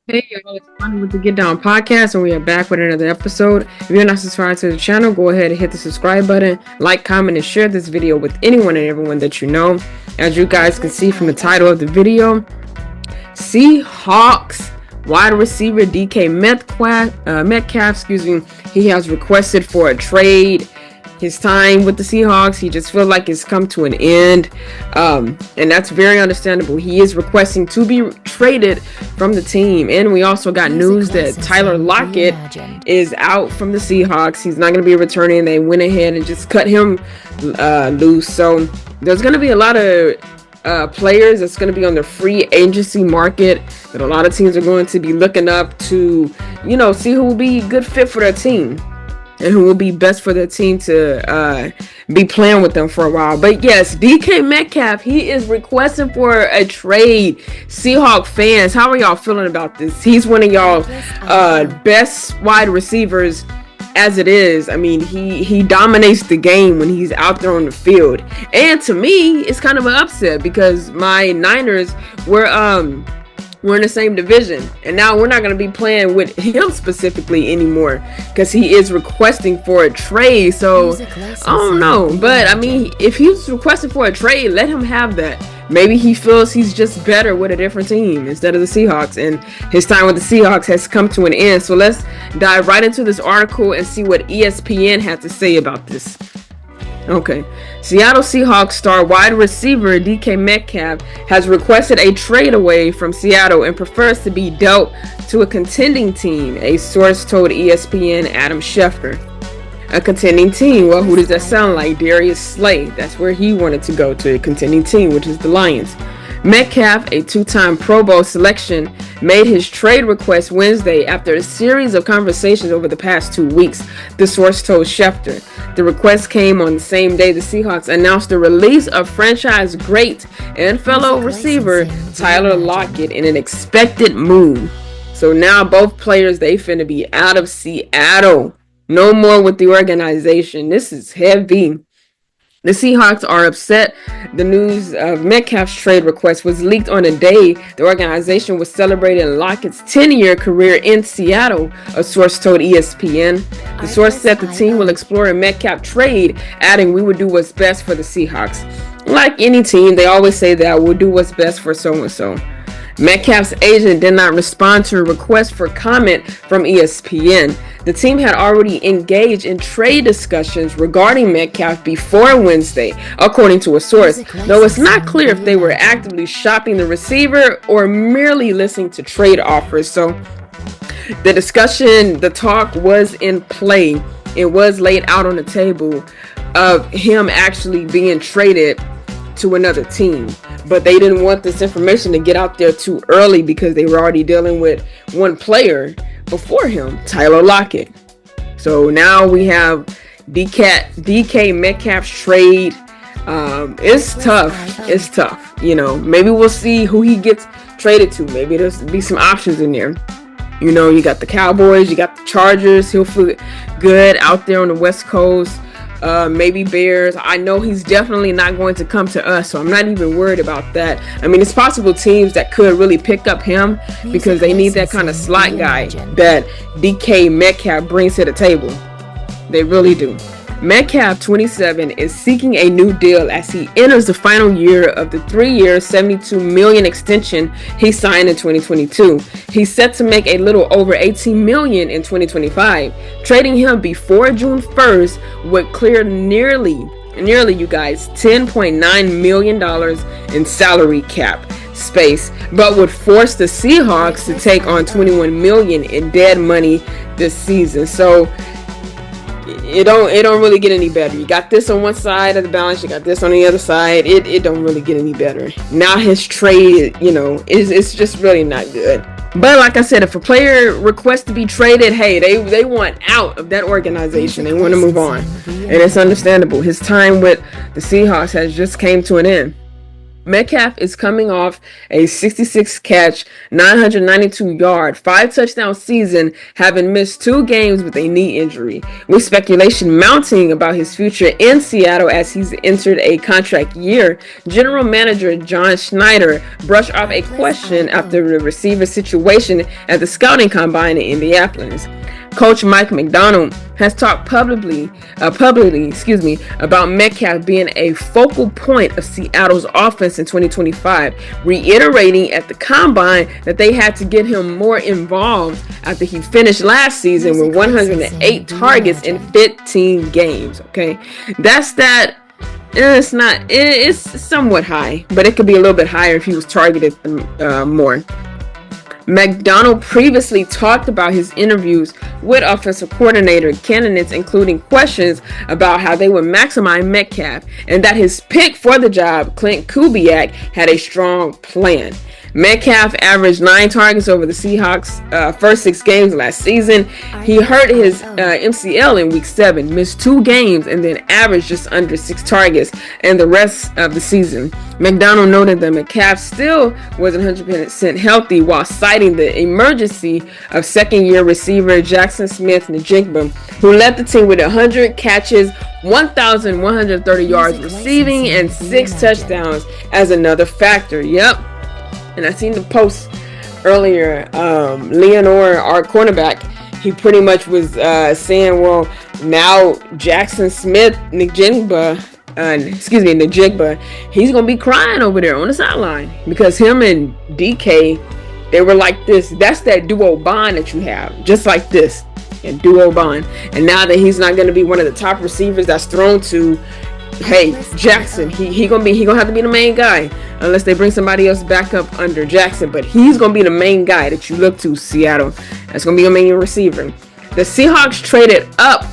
Hey y'all, it's fun with the Get Down podcast, and we are back with another episode. If you're not subscribed to the channel, go ahead and hit the subscribe button, like, comment, and share this video with anyone and everyone that you know. As you guys can see from the title of the video, Seahawks wide receiver DK Metcalf, he has requested for a trade. His time with the Seahawks, he just feels like it's come to an end, and that's very understandable. He is requesting to be traded from the team, and we also got news that Tyler Lockett is out from the Seahawks. He's not going to be returning. They went ahead and just cut him loose. So there's going to be a lot of players that's going to be on the free agency market that a lot of teams are going to be looking up to, see who will be a good fit for their team and who will be best for their team to be playing with them for a while. But yes, DK Metcalf, he is requesting for a trade. Seahawk fans, how are y'all feeling about this? He's one of y'all best wide receivers as it is. I mean, he dominates the game when he's out there on the field. And to me, it's kind of an upset because my Niners were we're in the same division, and now we're not going to be playing with him specifically anymore because he is requesting for a trade. So I don't know, but I mean, if he's requesting for a trade, let him have that. Maybe he feels he's just better with a different team instead of the Seahawks, and his time with the Seahawks has come to an end. So let's dive right into this article and see what ESPN had to say about this. Okay, Seattle Seahawks star wide receiver DK Metcalf has requested a trade away from Seattle and prefers to be dealt to a contending team, a source told ESPN Adam Schefter. A contending team? Well, who does that sound like? Darius Slay. That's where he wanted to go, to a contending team, which is the Lions. Metcalf, a two-time Pro Bowl selection, made his trade request Wednesday after a series of conversations over the past 2 weeks, the source told Schefter. The request came on the same day the Seahawks announced the release of franchise great and fellow receiver Tyler Lockett in an expected move. So now both players, they finna be out of Seattle. No more with the organization. This is heavy. The Seahawks are upset. The news of Metcalf's trade request was leaked on a day the organization was celebrating Lockett's 10-year career in Seattle, a source told ESPN. The source said the team will explore a Metcalf trade, adding, "We would do what's best for the Seahawks." Like any team, they always say that we'll do what's best for so-and-so. Metcalf's agent did not respond to a request for comment from ESPN. The team had already engaged in trade discussions regarding Metcalf before Wednesday, according to a source, though it's not clear if they were actively shopping the receiver or merely listening to trade offers. So the talk was in play. It was laid out on the table of him actually being traded to another team, but they didn't want this information to get out there too early because they were already dealing with one player before him, Tyler Lockett. So now we have DK Metcalf's trade. It's tough. Maybe we'll see who he gets traded to. Maybe there's be some options in there. You got the Cowboys, you got the Chargers. He'll feel good out there on the West Coast. Maybe Bears. I know he's definitely not going to come to us, so I'm not even worried about that. I mean, it's possible teams that could really pick up him because they need that kind of slot guy that DK Metcalf brings to the table. They really do. Metcalf, 27, is seeking a new deal as he enters the final year of the 3-year, $72 million extension he signed in 2022. He's set to make a little over $18 million in 2025. Trading him before June 1st would clear nearly, you guys, $10.9 million in salary cap space, but would force the Seahawks to take on $21 million in dead money this season. So it don't really get any better. You got this on one side of the balance, you got this on the other side. It don't really get any better. Now his trade, it's just really not good. But like I said, if a player requests to be traded, hey, they want out of that organization. They want to move on. And it's understandable. His time with the Seahawks has just came to an end. Metcalf is coming off a 66 catch, 992 yard, 5 touchdown season, having missed 2 games with a knee injury, with speculation mounting about his future in Seattle as he's entered a contract year. General Manager John Schneider brushed off a question after the receiver situation at the scouting combine in Indianapolis. Coach Mike McDonald has talked publicly, about Metcalf being a focal point of Seattle's offense in 2025, reiterating at the combine that they had to get him more involved after he finished last season with 108 targets in 15 games. Okay, that's that. It's somewhat high, but it could be a little bit higher if he was targeted more. McDonald previously talked about his interviews with offensive coordinator candidates, including questions about how they would maximize Metcalf, and that his pick for the job, Clint Kubiak, had a strong plan. Metcalf averaged 9 targets over the Seahawks' first 6 games last season. He hurt his MCL in week 7, missed 2 games, and then averaged just under 6 targets in the rest of the season. McDonald noted that Metcalf still wasn't 100% healthy, while citing the emergency of second-year receiver Jackson Smith-Njigba, who led the team with 100 catches, 1,130 yards receiving, and 6 touchdowns as another factor. Yep. And I seen the post earlier. Leonore, our cornerback, he pretty much was saying, well, now Jackson Smith-Njigba, he's going to be crying over there on the sideline because him and DK, they were like this. That's that duo bond that you have, just like this, and duo bond. And now that he's not going to be one of the top receivers that's thrown to, hey, Jackson, he gonna have to be the main guy unless they bring somebody else back up under Jackson. But he's gonna be the main guy that you look to, Seattle. That's gonna be your main receiver. The Seahawks traded up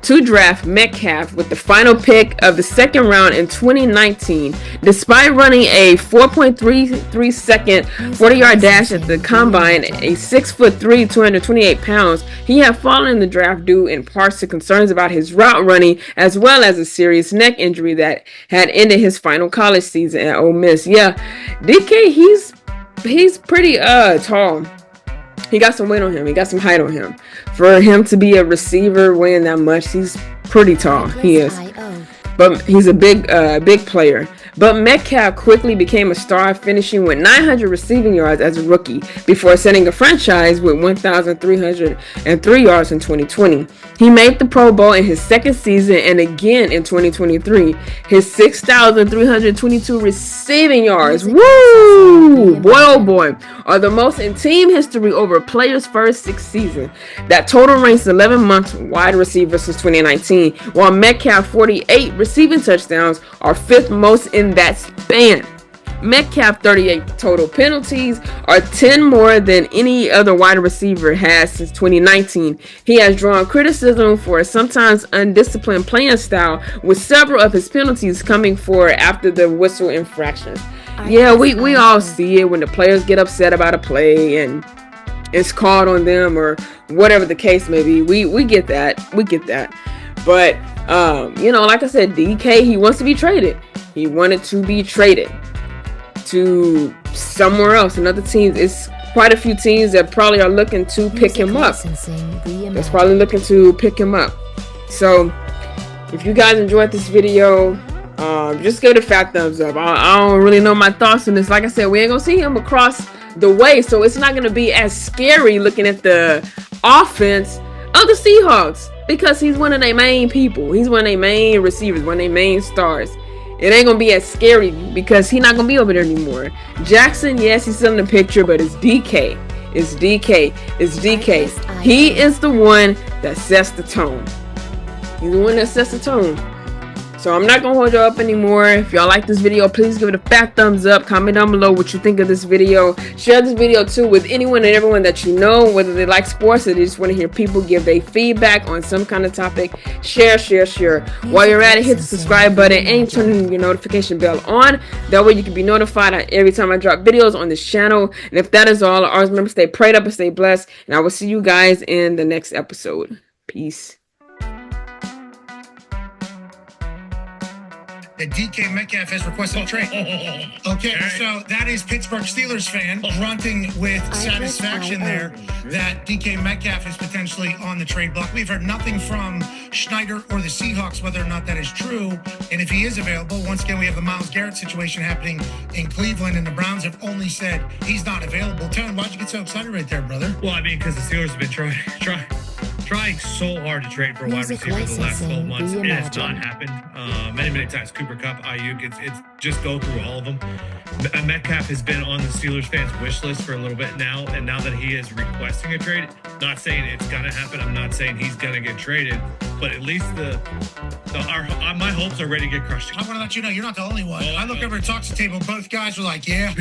to draft Metcalf with the final pick of the second round in 2019. Despite running a 4.33 second 40-yard dash at the combine, a 6'3", 228 pounds, he had fallen in the draft due in part to concerns about his route running, as well as a serious neck injury that had ended his final college season at Ole Miss. Yeah, DK, he's pretty tall. He got some weight on him. He got some height on him. For him to be a receiver weighing that much, he's pretty tall. He is. But he's a big player. But Metcalf quickly became a star, finishing with 900 receiving yards as a rookie before setting a franchise with 1,303 yards in 2020. He made the Pro Bowl in his second season and again in 2023. His 6,322 receiving yards, woo, boy oh boy, are the most in team history over a player's first 6 seasons. That total ranks 11th wide receiver since 2019, while Metcalf 48 receiving touchdowns are 5th most in that span. Metcalf 38 total penalties are 10 more than any other wide receiver has since 2019. He has drawn criticism for a sometimes undisciplined playing style, with several of his penalties coming for after the whistle infractions. Yeah, we all see it when the players get upset about a play and it's called on them or whatever the case may be. We get that. But like I said, DK, he wants to be traded. He wanted to be traded to somewhere else. Another team. It's quite a few teams that probably are looking to pick him up. That's probably looking to pick him up. So if you guys enjoyed this video, just give it a fat thumbs up. I don't really know my thoughts on this. Like I said, we ain't gonna see him across the way, so it's not gonna be as scary looking at the offense of the Seahawks, because he's one of their main people. He's one of their main receivers, one of their main stars. It ain't gonna be as scary because he's not gonna be over there anymore. Jackson, yes, he's still in the picture, but it's DK. It's DK. He is the one that sets the tone. He's the one that sets the tone. So I'm not gonna hold y'all up anymore. If y'all like this video, please give it a fat thumbs up. Comment down below what you think of this video. Share this video too with anyone and everyone that you know, whether they like sports or they just want to hear people give their feedback on some kind of topic. Share. While you're at it, hit the subscribe button and turn your notification bell on. That way you can be notified every time I drop videos on this channel. And if that is all, always remember, stay prayed up and stay blessed. And I will see you guys in the next episode. Peace. that DK Metcalf has requested a trade. Okay, so that is Pittsburgh Steelers fan grunting with satisfaction there that DK Metcalf is potentially on the trade block. We've heard nothing from Schneider or the Seahawks whether or not that is true. And if he is available, once again, we have the Myles Garrett situation happening in Cleveland, and the Browns have only said he's not available. Tevin, why'd you get so excited right there, brother? Well, I mean, because the Steelers have been trying so hard to trade for a wide receiver the last 12 months. It has not happened. Many times. Cooper Kupp, Ayuk, it's just go through all of them. Metcalf has been on the Steelers fans' wish list for a little bit now, and now that he is requesting a trade, not saying it's gonna happen. I'm not saying he's gonna get traded, but at least my hopes are ready to get crushed. I want to let you know you're not the only one. I look over at Talks Table, both guys were like, yeah.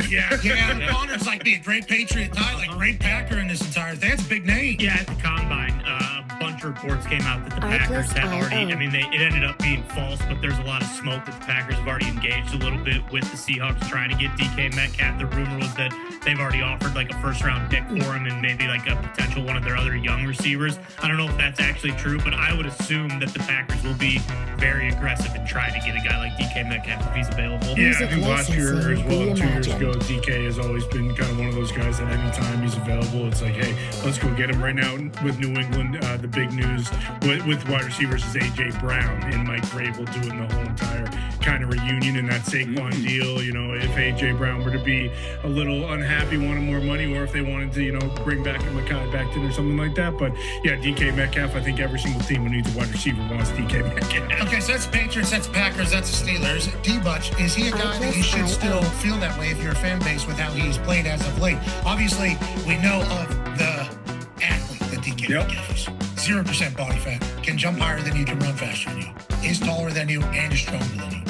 Connor's like the great Patriot guy, like great Packer in this entire thing. That's a big name. Yeah, at the Combine, a bunch of reports came out that the Packers had already, it ended up being false, but there's a lot of smoke that the Packers have already engaged a little bit with the Seahawks trying to get DK Metcalf. The rumor was that they've already offered like a first-round pick for him and maybe like a potential one of their other young receivers. I don't know if that's actually true, but I would assume that the Packers will be very aggressive in trying to get a guy like DK Metcalf if he's available. Yeah, I think last year as well, 2 years ago, DK has always been kind of one of those guys that anytime he's available, it's like, hey, let's go get him. Right now with New England, the big news with wide receivers is A.J. Brown and Mike Vrabel doing the whole entire kind of reunion in that Saquon deal. You know, if A.J. Brown were to be a little unhappy, wanted more money, or if they wanted to, bring back a Mekhi Becton or something like that. But yeah, DK Metcalf, I think every single team who needs a wide receiver wants DK Metcalf. Okay, so that's Patriots, that's Packers, that's the Steelers. D-Butch, is he a guy that you should still feel that way if you're a fan base with how he's played as of late? Obviously, we know of the athlete that DK Metcalf is. 0% body fat, can jump higher than you, can run faster than you, is taller than you, and is stronger than you.